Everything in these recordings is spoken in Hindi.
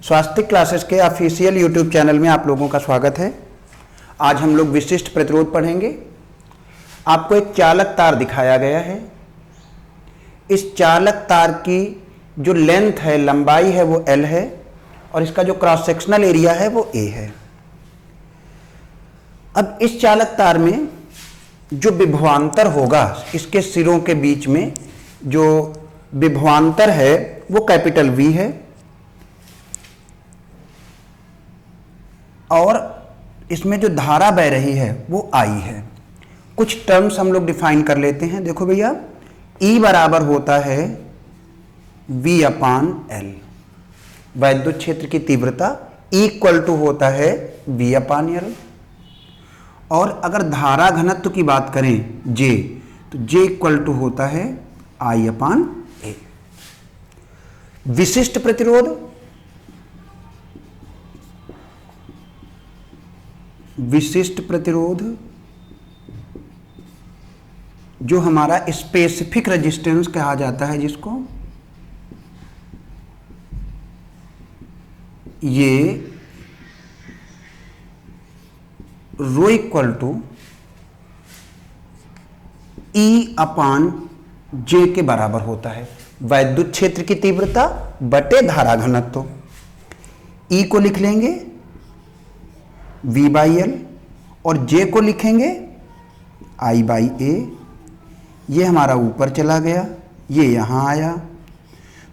स्वास्थ्य क्लासेस के ऑफिशियल यूट्यूब चैनल में आप लोगों का स्वागत है। आज हम लोग विशिष्ट प्रतिरोध पढ़ेंगे। आपको एक चालक तार दिखाया गया है। इस चालक तार की जो लेंथ है, लंबाई है, वो L है और इसका जो क्रॉस सेक्शनल एरिया है वो A है। अब इस चालक तार में जो विभवांतर होगा, इसके सिरों के बीच में जो विभवांतर है वो कैपिटल V है और इसमें जो धारा बह रही है वो I है। कुछ टर्म्स हम लोग डिफाइन कर लेते हैं। देखो भैया, E बराबर होता है V अपान L, वैद्युत क्षेत्र की तीव्रता E इक्वल टू होता है V अपान L। और अगर धारा घनत्व की बात करें J, तो J इक्वल टू होता है I अपान A। विशिष्ट प्रतिरोध, विशिष्ट प्रतिरोध जो हमारा स्पेसिफिक रेजिस्टेंस कहा जाता है, जिसको ये rho equal to E upon J के बराबर होता है। वैद्युत क्षेत्र की तीव्रता बटे धारा घनत्व। E को लिख लेंगे V बाई L और J को लिखेंगे I बाई A। ये हमारा ऊपर चला गया, ये यहां आया,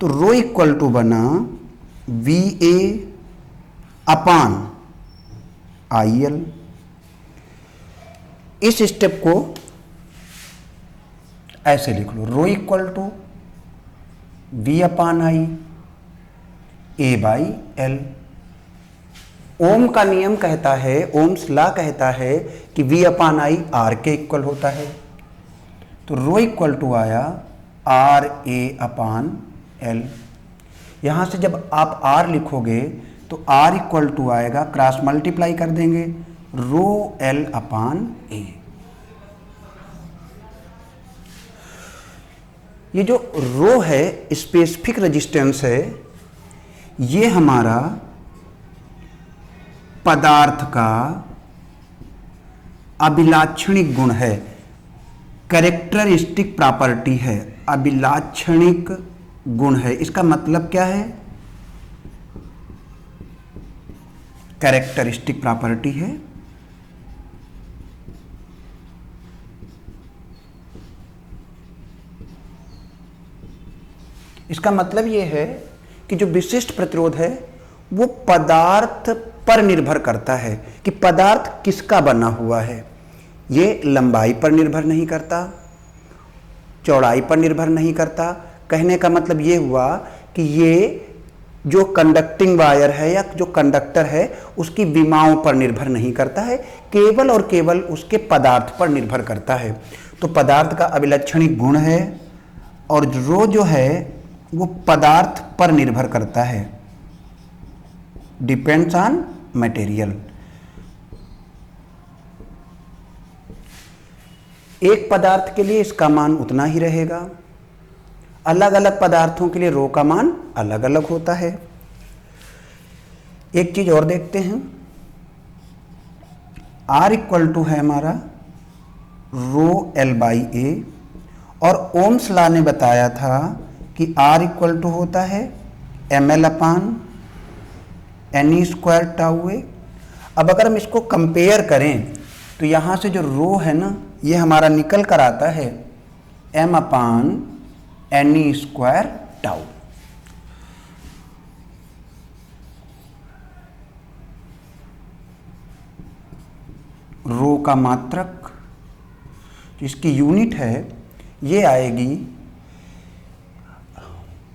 तो रो इक्वल टू बना VA अपान IL। इस स्टेप को ऐसे लिख लो, rho equal to V upon I A by L। Ohm का नियम कहता है, ओम्स लॉ कहता है कि V अपान I R के इक्वल होता है, तो रो इक्वल टू आया R A अपान L। यहां से जब आप R लिखोगे तो R इक्वल टू आएगा, क्रॉस मल्टीप्लाई कर देंगे, रो L अपान A। ये जो रो है, स्पेसिफिक रेजिस्टेंस है, ये हमारा पदार्थ का अभिलाक्षणिक गुण है, कैरेक्टरिस्टिक प्रॉपर्टी है, अभिलाक्षणिक गुण है। इसका मतलब क्या है? कैरेक्टरिस्टिक प्रॉपर्टी है। इसका मतलब यह है कि जो विशिष्ट प्रतिरोध है वो पदार्थ पर निर्भर करता है कि पदार्थ किसका बना हुआ है। ये लंबाई पर निर्भर नहीं करता, चौड़ाई पर निर्भर नहीं करता। कहने का मतलब ये हुआ कि ये जो कंडक्टिंग वायर है या जो कंडक्टर है उसकी विमाओं पर निर्भर नहीं करता है, केवल और केवल उसके पदार्थ पर निर्भर करता है। तो पदार्थ का अभिलक्षणिक गुण है और रो जो है वो पदार्थ पर निर्भर करता है, डिपेंड्स ऑन मटेरियल। एक पदार्थ के लिए इसका मान उतना ही रहेगा, अलग अलग पदार्थों के लिए रो का मान अलग अलग होता है। एक चीज और देखते हैं, R इक्वल टू है हमारा रो L बाई A और ओम्स लॉ ने बताया था कि R इक्वल टू होता है ML upon NE square tau A। अब अगर हम इसको कंपेयर करें तो यहां से जो रो है ना, ये हमारा निकल कर आता है M अपान NE स्क्वायर टाउ। रो का मात्रक, इसकी यूनिट है, ये आएगी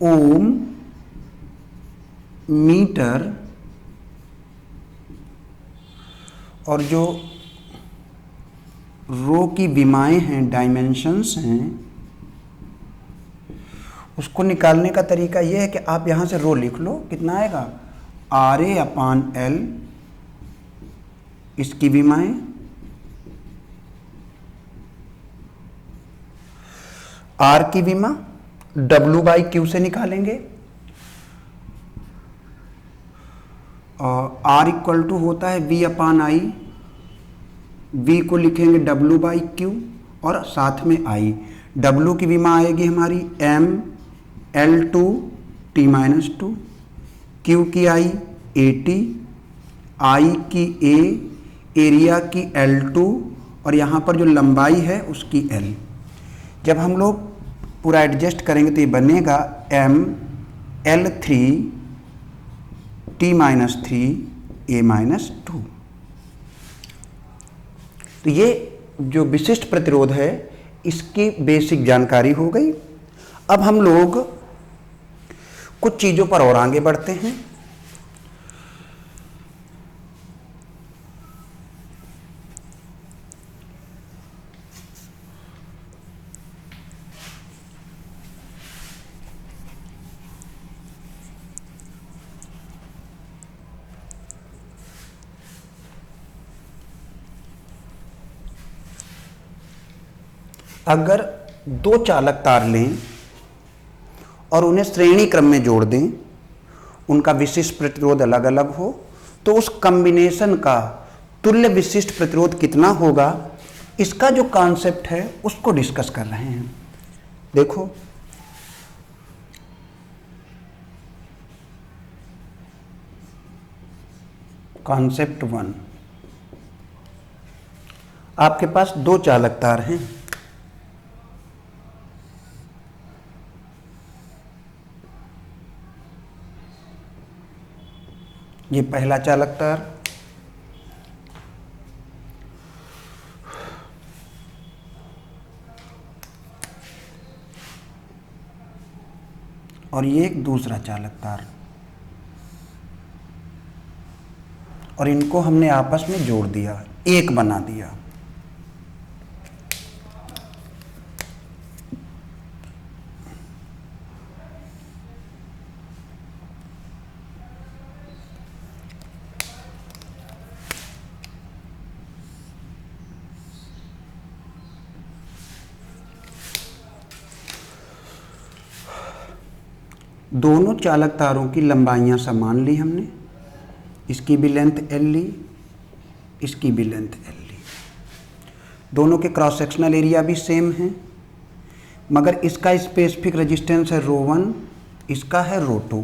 ओम मीटर, और जो रो की विमाएं हैं, डायमेंशंस हैं, उसको निकालने का तरीका यह है कि आप यहां से रो लिख लो, कितना आएगा RA अपान L, इसकी विमाएं, R की विमा W बाई Q से निकालेंगे और R इक्वल टू होता है V अपान आई, V को लिखेंगे W बाई क्यू और साथ में I। W की विमा आएगी हमारी M L2 T minus two, Q की I AT, I की A, एरिया की L2 और यहाँ पर जो लंबाई है उसकी L। जब हम लोग पूरा एडजस्ट करेंगे तो ये बनेगा M L3 T minus 3 A minus 2। तो ये जो विशिष्ट प्रतिरोध है इसकी बेसिक जानकारी हो गई। अब हम लोग कुछ चीज़ों पर और आगे बढ़ते हैं। अगर दो चालक तार लें और उन्हें श्रेणी क्रम में जोड़ दें, उनका विशिष्ट प्रतिरोध अलग अलग हो, तो उस कॉम्बिनेशन का तुल्य विशिष्ट प्रतिरोध कितना होगा, इसका जो कॉन्सेप्ट है उसको डिस्कस कर रहे हैं। देखो कॉन्सेप्ट 1, आपके पास दो चालक तार हैं। ये पहला चालक तार और ये एक दूसरा चालक तार, और इनको हमने आपस में जोड़ दिया, एक बना दिया। दोनों चालक तारों की लंबाइयां समान ली हमने, इसकी भी लेंथ L ली, इसकी भी लेंथ L ली। दोनों के क्रॉस सेक्शनल एरिया भी सेम है, मगर इसका स्पेसिफिक रेजिस्टेंस है ρ1, इसका है ρ2।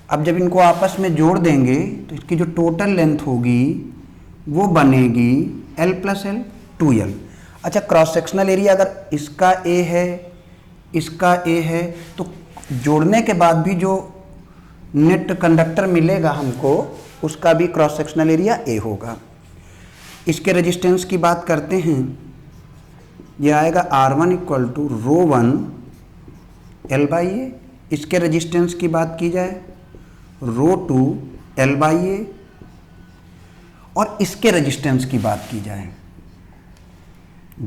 अब जब इनको आपस में जोड़ देंगे तो इसकी जो टोटल लेंथ होगी वो बनेगी L प्लस L 2L। अच्छा, क्रॉस सेक्शनल एरिया अगर इसका A है, इसका A है, तो जोड़ने के बाद भी जो नेट कंडक्टर मिलेगा हमको उसका भी क्रॉस सेक्शनल एरिया A होगा। इसके रेजिस्टेंस की बात करते हैं, यह आएगा R1 equal to ρ1 L by A. इसके रेजिस्टेंस की बात की जाए ρ2 L बाई ए, और इसके रेजिस्टेंस की बात की जाए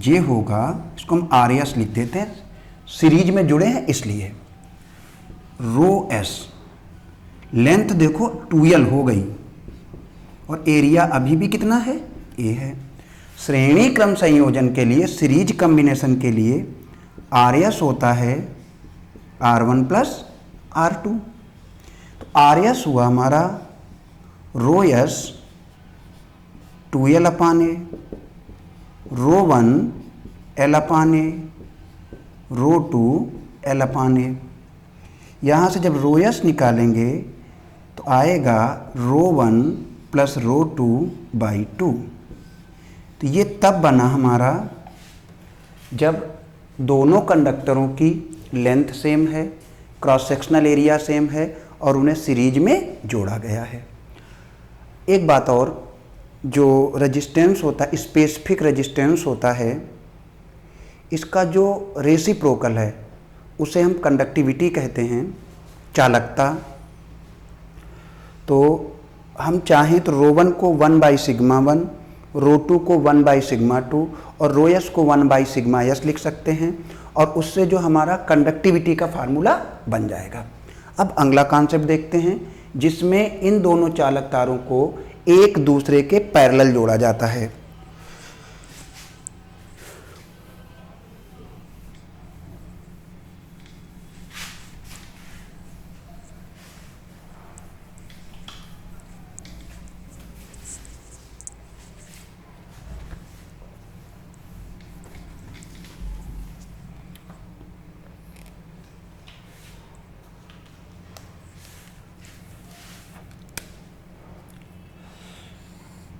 ये होगा, इसको हम RS लिख देते हैं, सीरीज में जुड़े हैं इसलिए। ρS लेंथ देखो 2L हो गई, और एरिया अभी भी कितना है, A है। श्रेणी क्रम संयोजन के लिए, सीरीज कॉम्बिनेशन के लिए RS होता है R1 प्लस R2। तो RS हुआ हमारा ρS 2L अपान ए, ρ1 L अपान ए, ρ2 L अपान ए। यहाँ से जब ρS निकालेंगे तो आएगा ρ1 प्लस ρ2 बाई 2। तो ये तब बना हमारा जब दोनों कंडक्टरों की लेंथ सेम है, क्रॉस सेक्शनल एरिया सेम है और उन्हें सीरीज में जोड़ा गया है। एक बात और, जो रेजिस्टेंस होता है, स्पेसिफिक रेजिस्टेंस होता है, इसका जो रेसिप्रोकल है उसे हम कंडक्टिविटी कहते हैं, चालकता। तो हम चाहें तो ρ1 को 1 बाई सिग्मा 1, ρ2 को 1 बाई सिग्मा 2 और ρS को 1 बाई सिग्मा S लिख सकते हैं, और उससे जो हमारा कंडक्टिविटी का फार्मूला बन जाएगा। अब अगला कॉन्सेप्ट देखते हैं जिसमें इन दोनों चालक तारों को एक दूसरे के पैरेलल जोड़ा जाता है।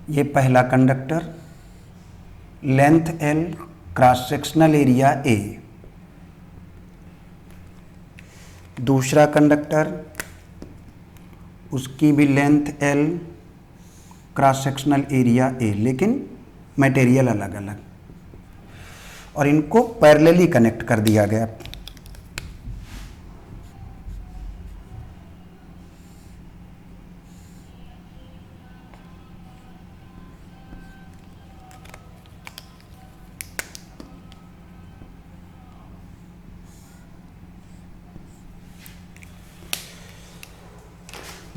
ये पहला conductor, length L, cross sectional area A। दूसरा कंडक्टर, उसकी भी length L, cross sectional area A, लेकिन मटेरियल अलग अलग, और इनको पैरेलली कनेक्ट कर दिया गया।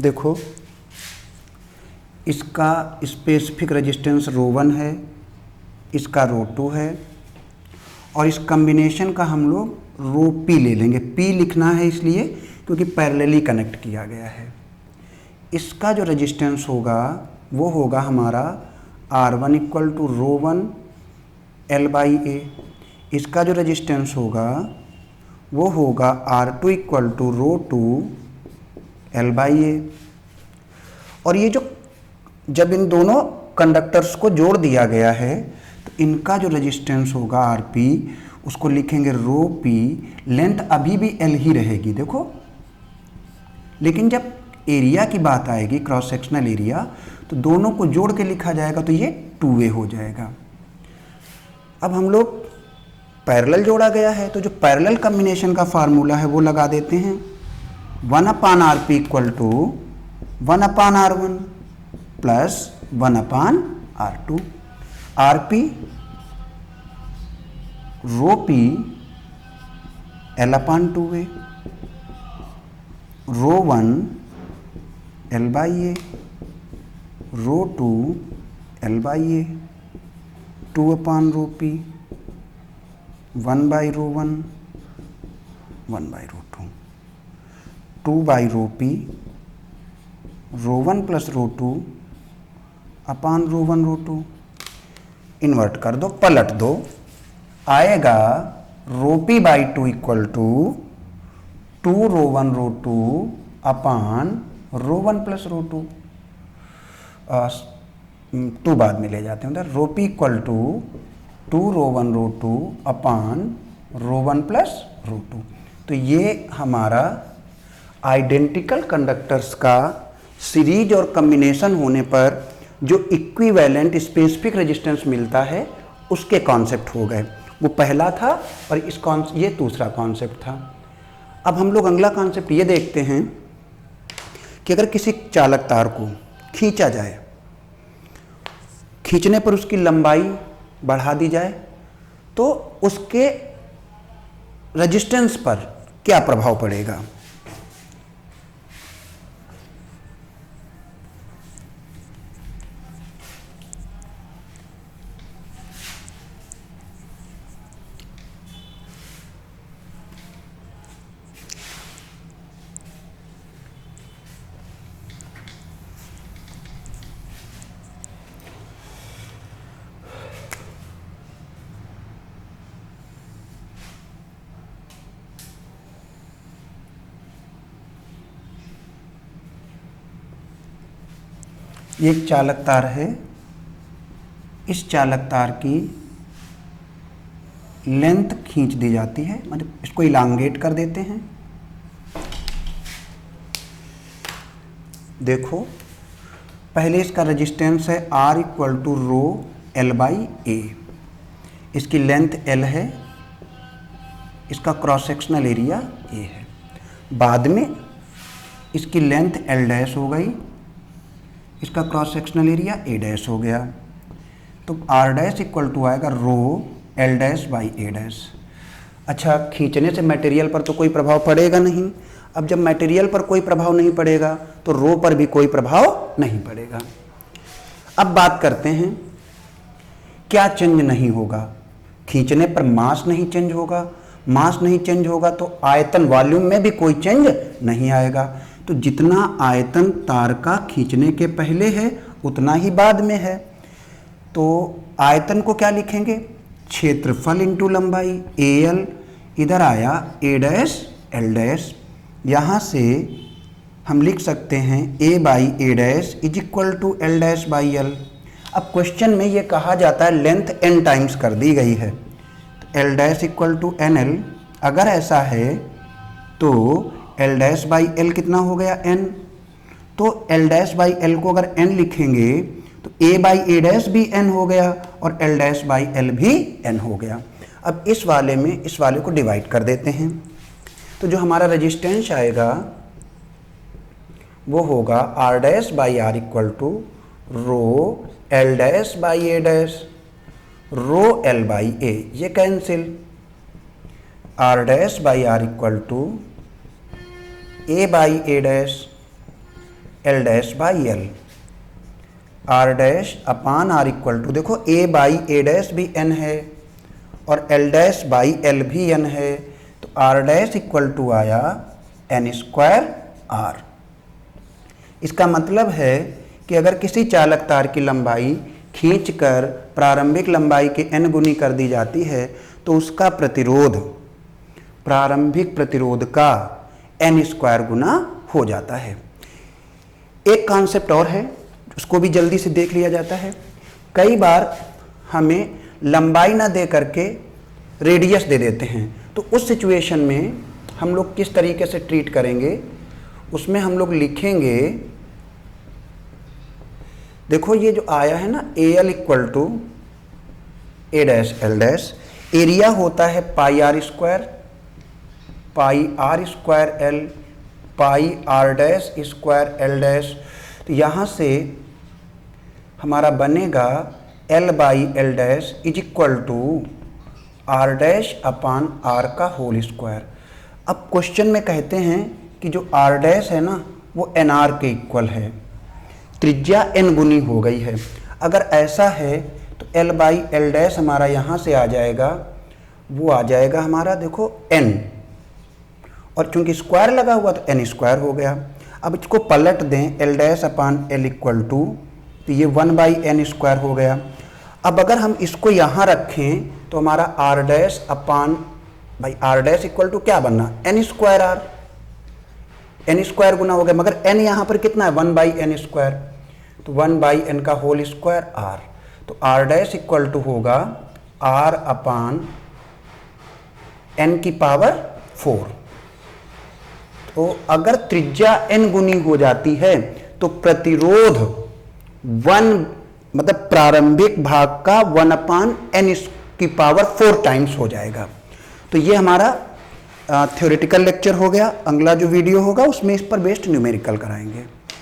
देखो, इसका स्पेसिफिक रेजिस्टेंस ρ1 है, इसका ρ2 है, और इस कॉम्बिनेशन का हम लोग ρP ले लेंगे। P लिखना है इसलिए क्योंकि पैरेलली कनेक्ट किया गया है। इसका जो रेजिस्टेंस होगा वो होगा हमारा R1 इक्वल टू ρ1 L/A। इसका जो रेजिस्टेंस होगा वो होगा R2 इक्वल टू ρ2 L/A। और ये जो जब इन दोनों कंडक्टर्स को जोड़ दिया गया है तो इनका जो रेजिस्टेंस होगा Rp, उसको लिखेंगे ρP। लेंथ अभी भी L ही रहेगी देखो, लेकिन जब एरिया की बात आएगी, क्रॉस सेक्शनल एरिया, तो दोनों को जोड़ के लिखा जाएगा तो ये 2A हो जाएगा। अब हम लोग पैरेलल जोड़ा गया है तो जो पैरेलल कॉम्बिनेशन का फार्मूला है वो लगा देते हैं। 1/Rp equal to 1/R1 plus 1/R2। Rp ρP L/2A, ρ1 L/A, ρ2 L/A, 2/ρP, 1/ρ1, 1/ρ2, 2/ρP, ρ1 plus ρ2 upon ρ1 ρ2। Invert कर दो, पलट दो, आएगा ρP/2 equal to 2 ρ1 ρ2 upon ρ1 plus ρ2। 2 बाद में ले जाते हैं उधर। ρP equal to 2 ρ1 ρ2 upon ρ1 plus ρ2। तो ये हमारा आइडेंटिकल कंडक्टर्स का सीरीज और कॉम्बिनेशन होने पर जो इक्विवेलेंट स्पेसिफिक रेजिस्टेंस मिलता है उसके कॉन्सेप्ट हो गए। वो पहला था और ये दूसरा कॉन्सेप्ट था। अब हम लोग अगला कॉन्सेप्ट ये देखते हैं कि अगर किसी चालक तार को खींचा जाए, खींचने पर उसकी लंबाई बढ़ा दी जाए तो उसके रेजिस्टेंस पर क्या प्रभाव पड़ेगा। ये एक चालक तार है, इस चालक तार की लेंथ खींच दी जाती है, मतलब इसको इलांगेट कर देते हैं। देखो, पहले इसका रेजिस्टेंस है R इक्वल टू ρ L/A। इसकी लेंथ L है, इसका क्रॉस सेक्शनल एरिया A है। बाद में इसकी लेंथ L डैश हो गई, इसका cross sectional area A dash हो गया। तो R डैश इक्वल टू आएगा ρ L dash by A dash. अच्छा, खींचने से मटेरियल पर तो कोई प्रभाव पड़ेगा नहीं। अब जब मटेरियल पर कोई प्रभाव नहीं पड़ेगा तो रो पर भी कोई प्रभाव नहीं पड़ेगा। अब बात करते हैं क्या चेंज नहीं होगा। खींचने पर मास नहीं चेंज होगा, मास नहीं चेंज होगा तो आयतन वॉल्यूम में भी कोई चेंज नहीं आएगा। तो जितना आयतन तार का खींचने के पहले है उतना ही बाद में है। तो आयतन को क्या लिखेंगे, क्षेत्रफल इंटू लंबाई AL, इधर आया A डैश L डैश। यहाँ से हम लिख सकते हैं A by A dash is equal to L dash by L। अब क्वेश्चन में ये कहा जाता है लेंथ n टाइम्स कर दी गई है, तो l dash equal to nl। अगर ऐसा है तो l डैश बाई l कितना हो गया n, तो l डैश बाई l को अगर n लिखेंगे तो a बाई a डैश भी n हो गया और l डैश बाई l भी n हो गया। अब इस वाले में इस वाले को डिवाइड कर देते हैं, तो जो हमारा रेजिस्टेंस आएगा वो होगा r dash by r equal to rho l dash by a dash rho l by a, ये cancel, r dash by r equal to a by a dash l dash by l, r dash upon r equal to, देखो a बाई a डैश भी n है और l डैश बाई l भी n है, तो r डैश इक्वल टू आया n स्क्वायर r। इसका मतलब है कि अगर किसी चालक तार की लंबाई खींचकर प्रारंभिक लंबाई के n गुनी कर दी जाती है तो उसका प्रतिरोध प्रारंभिक प्रतिरोध का n स्क्वायर गुना हो जाता है। एक कॉन्सेप्ट और है, उसको भी जल्दी से देख लिया जाता है। कई बार हमें लंबाई ना दे करके रेडियस दे देते हैं, तो उस सिचुएशन में हम लोग किस तरीके से ट्रीट करेंगे, उसमें हम लोग लिखेंगे, देखो ये जो आया है ना AL equal to A dash L dash, area होता है pi r square L pi r dash square L dash, तो यहाँ से हमारा बनेगा L by L dash is equal to R dash upon R का होल स्क्वायर। अब क्वेश्चन में कहते हैं कि जो R डैश है ना वो NR के इक्वल है, त्रिज्या n गुनी हो गई है। अगर ऐसा है तो L बाई L डैश हमारा यहाँ से आ जाएगा, वो आ जाएगा हमारा देखो n, और चूंकि स्क्वायर लगा हुआ तो n स्क्वायर हो गया। अब इसको पलट दें L dash upon L equal to, तो ये 1 बाई n स्क्वायर हो गया। अब अगर हम इसको यहाँ रखें तो हमारा r डैश अपान भाई r डैश इक्वल टू क्या बनना, n square r, n square गुना हो गया, मगर n यहाँ पर कितना है 1 बाई n स्क्वायर, तो 1 बाई n का होल स्क्वायर r, तो r डैश इक्वल टू होगा r अपान n की पावर 4। तो अगर त्रिज्या n गुनी हो जाती है तो प्रतिरोध 1 मतलब प्रारंभिक भाग का 1 अपान n की पावर 4 टाइम्स हो जाएगा। तो ये हमारा थ्योरेटिकल लेक्चर हो गया। अगला जो वीडियो होगा उसमें इस पर बेस्ड न्यूमेरिकल कराएंगे।